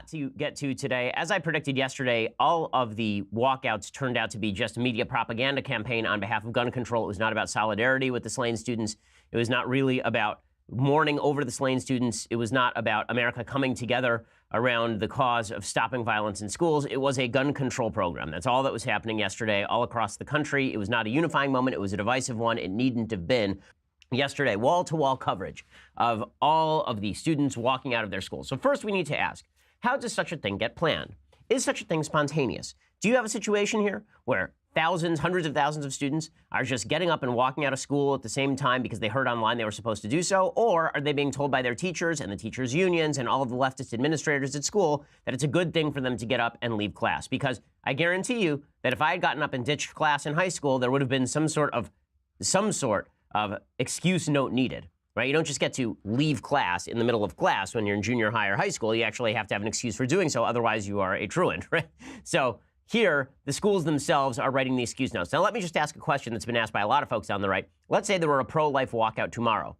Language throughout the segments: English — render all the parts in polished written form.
lot to get to today. As I predicted yesterday, all of the walkouts turned out to be just a media propaganda campaign on behalf of gun control. It was not about solidarity with the slain students. It was not really about mourning over the slain students. It was not about America coming together around the cause of stopping violence in schools. It was a gun control program. That's all that was happening yesterday all across the country. It was not a unifying moment. It was a divisive one. It needn't have been. Yesterday, wall-to-wall coverage of all of the students walking out of their schools. So first we need to ask, how does such a thing get planned? Is such a thing spontaneous? Do you have a situation here where thousands, hundreds of thousands of students are just getting up and walking out of school at the same time because they heard online they were supposed to do so? Or are they being told by their teachers and the teachers' unions and all of the leftist administrators at school that it's a good thing for them to get up and leave class? Because I guarantee you that if I had gotten up and ditched class in high school, there would have been some sort of excuse note needed, right? You don't just get to leave class in the middle of class when you're in junior high or high school. You actually have to have an excuse for doing so. Otherwise, you are a truant, right? So here, the schools themselves are writing the excuse notes. Now, let me just ask a question that's been asked by a lot of folks on the right. Let's say there were a pro-life walkout tomorrow.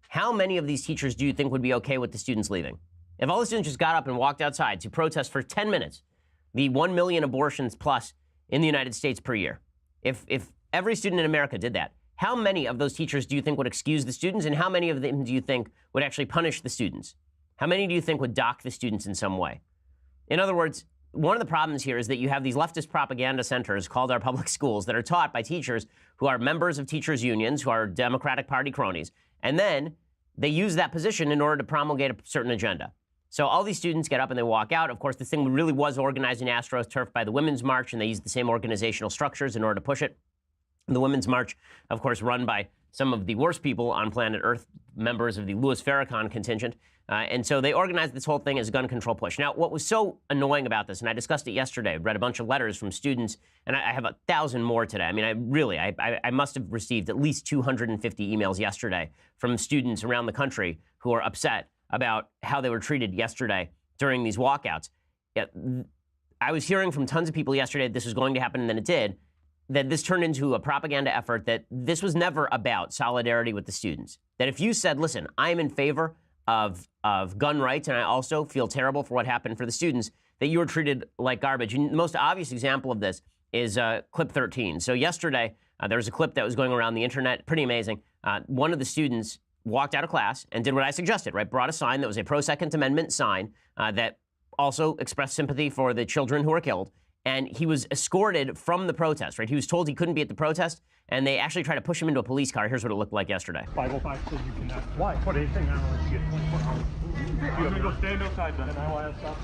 How many of these teachers do you think would be okay with the students leaving? If all the students just got up and walked outside to protest for 10 minutes, the 1 million abortions plus in the United States per year, if every student in America did that, how many of those teachers do you think would excuse the students, and how many of them do you think would actually punish the students? How many do you think would dock the students in some way? In other words, one of the problems here is that you have these leftist propaganda centers called our public schools that are taught by teachers who are members of teachers' unions, who are Democratic Party cronies, and then they use that position in order to promulgate a certain agenda. So all these students get up and they walk out. Of course, this thing really was organized in AstroTurf by the Women's March, and they used the same organizational structures in order to push it. The Women's March, of course, run by some of the worst people on planet Earth, members of the Louis Farrakhan contingent. And so they organized this whole thing as a gun control push. Now, what was so annoying about this, and I discussed it yesterday, read a bunch of letters from students, and I have 1,000 more today. I mean, I must have received at least 250 emails yesterday from students around the country who are upset about how they were treated yesterday during these walkouts. I was hearing from tons of people yesterday that this was going to happen, and then it did, that this turned into a propaganda effort, that this was never about solidarity with the students. That if you said, listen, I'm in favor of gun rights, and I also feel terrible for what happened for the students, that you were treated like garbage. And the most obvious example of this is clip 13. So yesterday, there was a clip that was going around the internet, pretty amazing. One of the students walked out of class and did what I suggested, right? Brought a sign that was a pro-Second Amendment sign that also expressed sympathy for the children who were killed. And he was escorted from the protest, right? He was told he couldn't be at the protest, and they actually tried to push him into a police car. Here's what it looked like yesterday. 505 says you cannot. Why? Put anything on unless you get 24 hours. I'm going to go stand outside then. And I want to stop.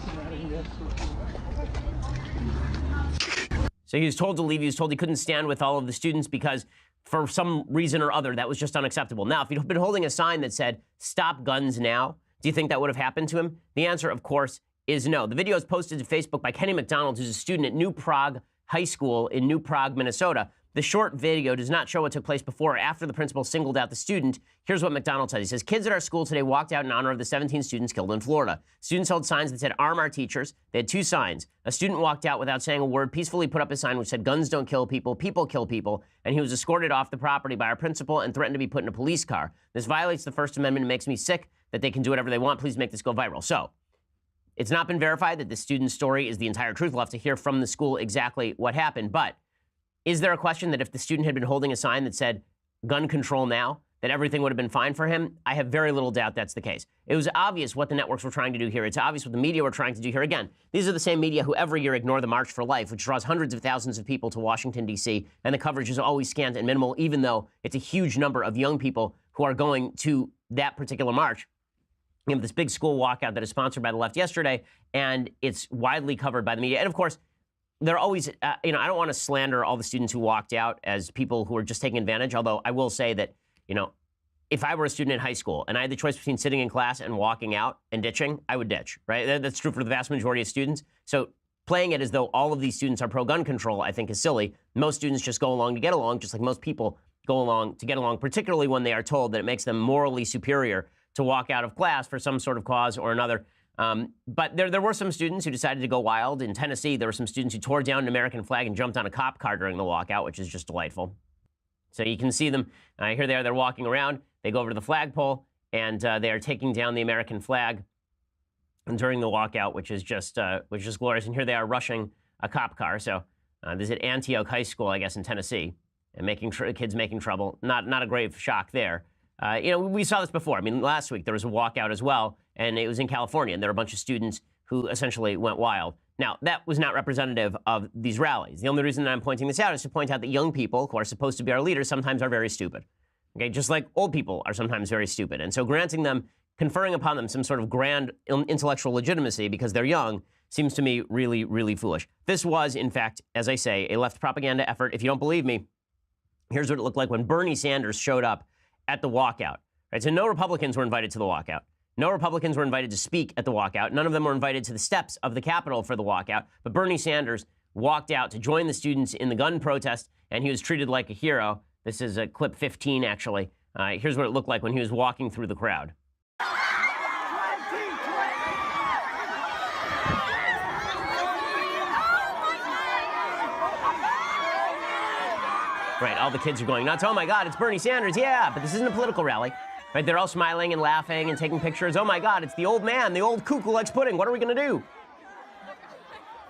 So he was told to leave. He was told he couldn't stand with all of the students because for some reason or other, that was just unacceptable. Now, if he'd been holding a sign that said, "Stop guns now," do you think that would have happened to him? The answer, of course, is no. The video is posted to Facebook by Kenny McDonald, who's a student at New Prague High School in New Prague, Minnesota. The short video does not show what took place before or after the principal singled out the student. Here's what McDonald says. He says, kids at our school today walked out in honor of the 17 students killed in Florida. Students held signs that said, arm our teachers. They had two signs. A student walked out without saying a word, peacefully put up a sign which said, guns don't kill people, people kill people. And he was escorted off the property by our principal and threatened to be put in a police car. This violates the First Amendment and makes me sick that they can do whatever they want. Please make this go viral. So, it's not been verified that the student's story is the entire truth. We'll have to hear from the school exactly what happened. But is there a question that if the student had been holding a sign that said, gun control now, that everything would have been fine for him? I have very little doubt that's the case. It was obvious what the networks were trying to do here. It's obvious what the media were trying to do here. Again, these are the same media who every year ignore the March for Life, which draws hundreds of thousands of people to Washington, D.C., and the coverage is always scant and minimal, even though it's a huge number of young people who are going to that particular march. You have this big school walkout that is sponsored by the left yesterday, and it's widely covered by the media. And of course, they're always, I don't want to slander all the students who walked out as people who are just taking advantage, although I will say that, if I were a student in high school and I had the choice between sitting in class and walking out and ditching, I would ditch, right? That's true for the vast majority of students. So playing it as though all of these students are pro-gun control, I think, is silly. Most students just go along to get along, just like most people go along to get along, particularly when they are told that it makes them morally superior to walk out of class for some sort of cause or another. But there were some students who decided to go wild. In Tennessee, there were some students who tore down an American flag and jumped on a cop car during the walkout, which is just delightful. So you can see them. Here they are. They're walking around. They go over to the flagpole, and they are taking down the American flag. during the walkout, which is just glorious. And here they are rushing a cop car. So this is at Antioch High School, I guess, in Tennessee, and kids making trouble. Not a grave shock there. We saw this before. I mean, last week there was a walkout as well, and it was in California, and there were a bunch of students who essentially went wild. Now, that was not representative of these rallies. The only reason that I'm pointing this out is to point out that young people, who are supposed to be our leaders, sometimes are very stupid. Okay, just like old people are sometimes very stupid. And so conferring upon them some sort of grand intellectual legitimacy because they're young seems to me really, really foolish. This was, in fact, as I say, a left propaganda effort. If you don't believe me, here's what it looked like when Bernie Sanders showed up at the walkout. Right, so no Republicans were invited to the walkout. No Republicans were invited to speak at the walkout. None of them were invited to the steps of the Capitol for the walkout. But Bernie Sanders walked out to join the students in the gun protest, and he was treated like a hero. This is clip 15, actually. Here's what it looked like when he was walking through the crowd. Right, all the kids are going nuts. Oh my God, it's Bernie Sanders, yeah, but this isn't a political rally. Right, they're all smiling and laughing and taking pictures. Oh my God, it's the old man, the old kook who likes pudding. What are we gonna do?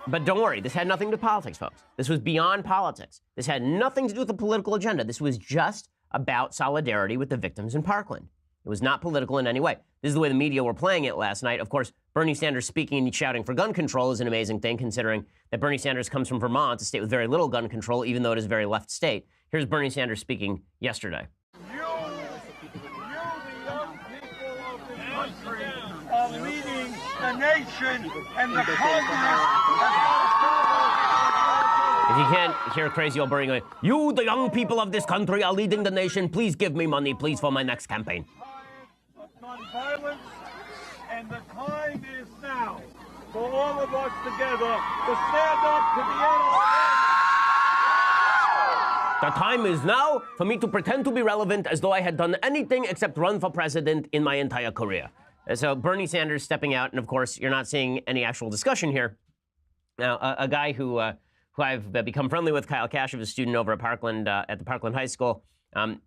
But don't worry, this had nothing to do with politics, folks. This was beyond politics. This had nothing to do with the political agenda. This was just about solidarity with the victims in Parkland. It was not political in any way. This is the way the media were playing it last night. Of course, Bernie Sanders speaking and shouting for gun control is an amazing thing, considering that Bernie Sanders comes from Vermont, a state with very little gun control, even though it is a very left state. Here's Bernie Sanders speaking yesterday. You, the young people of this country, are leading the nation and the Congress. If you can't hear crazy old Bernie going, you, the young people of this country, are leading the nation. Please give me money, please, for my next campaign. Nonviolence, and the time is now for all of us together to stand up to the NRA. The time is now for me to pretend to be relevant as though I had done anything except run for president in my entire career. So Bernie Sanders stepping out, and of course, you're not seeing any actual discussion here. Now, a guy who I've become friendly with, Kyle Kashev, a student over at Parkland, at the Parkland High School.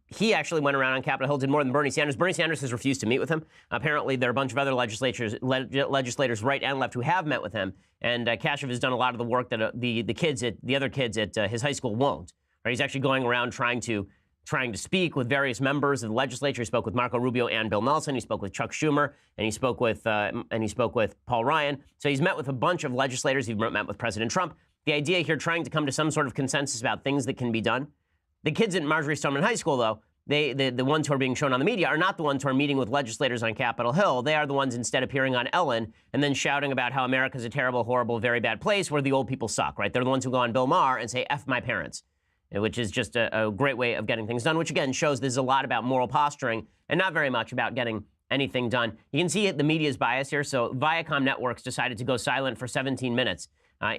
He actually went around on Capitol Hill, did more than Bernie Sanders. Bernie Sanders has refused to meet with him. Apparently, there are a bunch of other legislators, right and left, who have met with him. And Kashev has done a lot of the work that the other kids at his high school won't. Right? He's actually going around trying to speak with various members of the legislature. He spoke with Marco Rubio and Bill Nelson. He spoke with Chuck Schumer, and he spoke with Paul Ryan. So he's met with a bunch of legislators. He's met with President Trump. The idea here, trying to come to some sort of consensus about things that can be done. The kids at Marjorie Stoneman High School, though, the ones who are being shown on the media are not the ones who are meeting with legislators on Capitol Hill. They are the ones instead appearing on Ellen and then shouting about how America's a terrible, horrible, very bad place where the old people suck, right? They're the ones who go on Bill Maher and say, F my parents, which is just a great way of getting things done, which again shows there's a lot about moral posturing and not very much about getting anything done. You can see the media's bias here. So Viacom Networks decided to go silent for 17 minutes.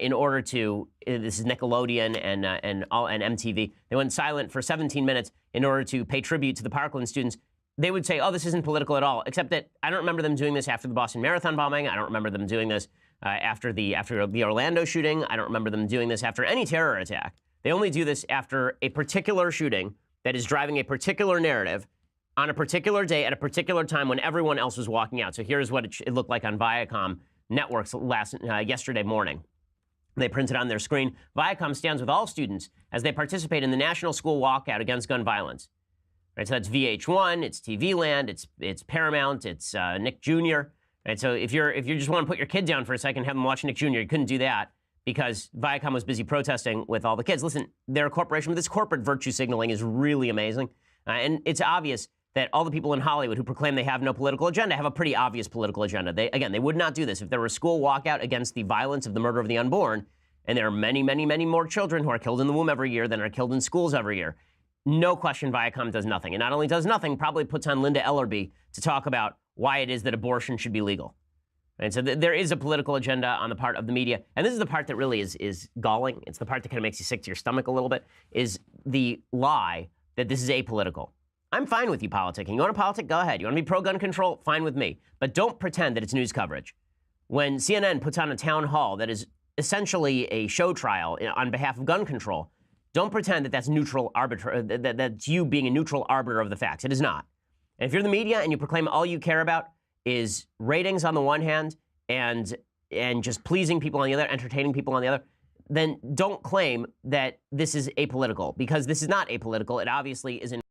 In order to, this is Nickelodeon and MTV, they went silent for 17 minutes in order to pay tribute to the Parkland students. They would say, oh, this isn't political at all, except that I don't remember them doing this after the Boston Marathon bombing. I don't remember them doing this after the Orlando shooting. I don't remember them doing this after any terror attack. They only do this after a particular shooting that is driving a particular narrative on a particular day at a particular time when everyone else was walking out. So here's what it looked like on Viacom Networks yesterday morning. They printed on their screen, Viacom stands with all students as they participate in the National School Walkout Against Gun Violence. Right, so that's VH1, it's TV Land, it's Paramount, it's Nick Jr. Right, so if you just want to put your kid down for a second and have them watch Nick Jr., you couldn't do that because Viacom was busy protesting with all the kids. Listen, they're a corporation, but this corporate virtue signaling is really amazing. And it's obvious that all the people in Hollywood who proclaim they have no political agenda have a pretty obvious political agenda. They would not do this. If there were a school walkout against the violence of the murder of the unborn, and there are many, many, many more children who are killed in the womb every year than are killed in schools every year, no question Viacom does nothing. And not only does nothing, probably puts on Linda Ellerby to talk about why it is that abortion should be legal. And so there is a political agenda on the part of the media. And this is the part that really is galling. It's the part that kind of makes you sick to your stomach a little bit, is the lie that this is apolitical. I'm fine with you politicking. You want to politic? Go ahead. You want to be pro-gun control? Fine with me. But don't pretend that it's news coverage. When CNN puts on a town hall that is essentially a show trial on behalf of gun control, don't pretend that that's neutral arbiter, that's you being a neutral arbiter of the facts. It is not. And if you're the media and you proclaim all you care about is ratings on the one hand and just pleasing people on the other, entertaining people on the other, then don't claim that this is apolitical, because this is not apolitical. It obviously is